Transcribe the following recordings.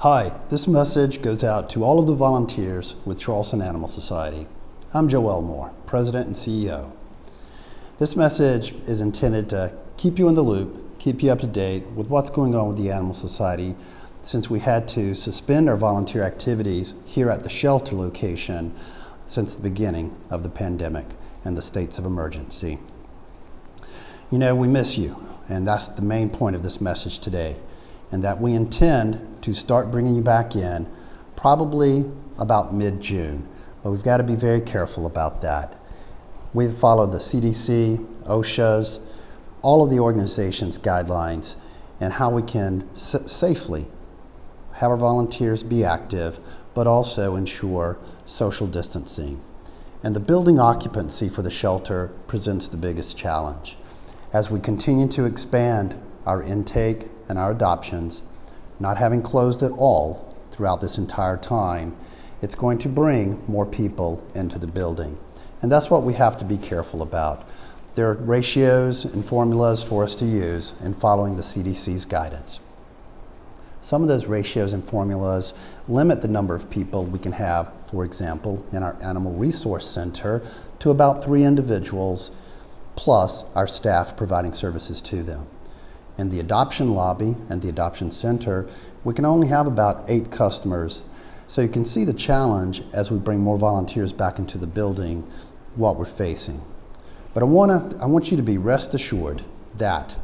Hi, this message goes out to all of the volunteers with Charleston Animal Society. I'm Joe Elmore, President and CEO. This message is intended to keep you in the loop, keep you up to date with what's going on with the Animal Society since we had to suspend our volunteer activities here at the shelter location since the beginning of the pandemic and the states of emergency. You know, we miss you, and that's the main point of this message today, and that we intend to start bringing you back in probably about mid-June, but we've got to be very careful about that. We've followed the CDC, OSHA's, all of the organization's guidelines and how we can safely have our volunteers be active, but also ensure social distancing. And the building occupancy for the shelter presents the biggest challenge. As we continue to expand our intake and our adoptions, not having closed at all throughout this entire time, it's going to bring more people into the building. And that's what we have to be careful about. There are ratios and formulas for us to use in following the CDC's guidance. Some of those ratios and formulas limit the number of people we can have, for example, in our Animal Resource Center to about 3 individuals plus our staff providing services to them. In the adoption lobby and the adoption center, we can only have about 8 customers. So you can see the challenge as we bring more volunteers back into the building, what we're facing. But I want you to be rest assured that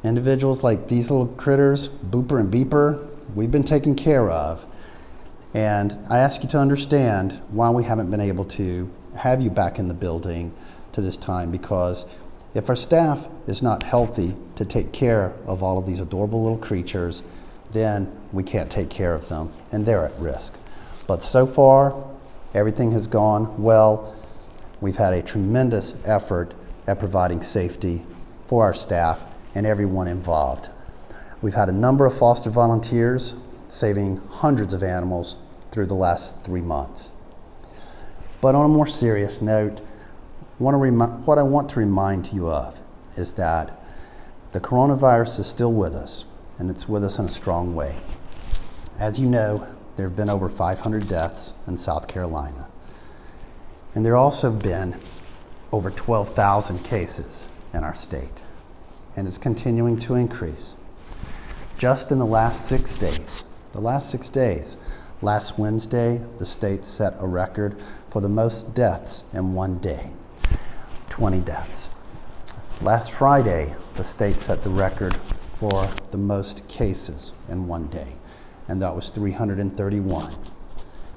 individuals like these little critters, Booper and Beeper, we've been taken care of. And I ask you to understand why we haven't been able to have you back in the building to this time, because if our staff is not healthy to take care of all of these adorable little creatures, then we can't take care of them and they're at risk. But so far, everything has gone well. We've had a tremendous effort at providing safety for our staff and everyone involved. We've had a number of foster volunteers saving hundreds of animals through the last 3 months. But on a more serious note, what I want to remind you of is that the coronavirus is still with us, and it's with us in a strong way. As you know, there have been over 500 deaths in South Carolina, and there also been over 12,000 cases in our state, and it's continuing to increase. Just in the last 6 days, last Wednesday, the state set a record for the most deaths in one day. 20 deaths. Last Friday, the state set the record for the most cases in one day, and that was 331.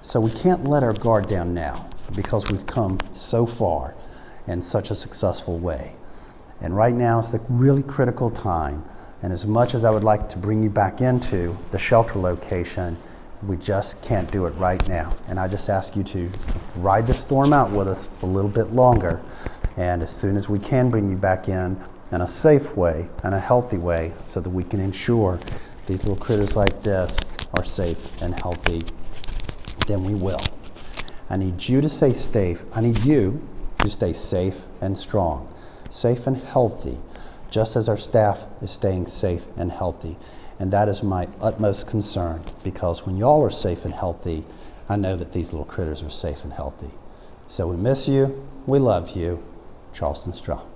So we can't let our guard down now because we've come so far in such a successful way. And right now is the really critical time, and as much as I would like to bring you back into the shelter location, we just can't do it right now. And I just ask you to ride the storm out with us a little bit longer. And as soon as we can bring you back in a safe way and a healthy way so that we can ensure these little critters like this are safe and healthy, then we will. I need you to stay safe. I need you to stay safe and strong, safe and healthy, just as our staff is staying safe and healthy. And that is my utmost concern, because when y'all are safe and healthy, I know that these little critters are safe and healthy. So we miss you, we love you. Charleston Strong.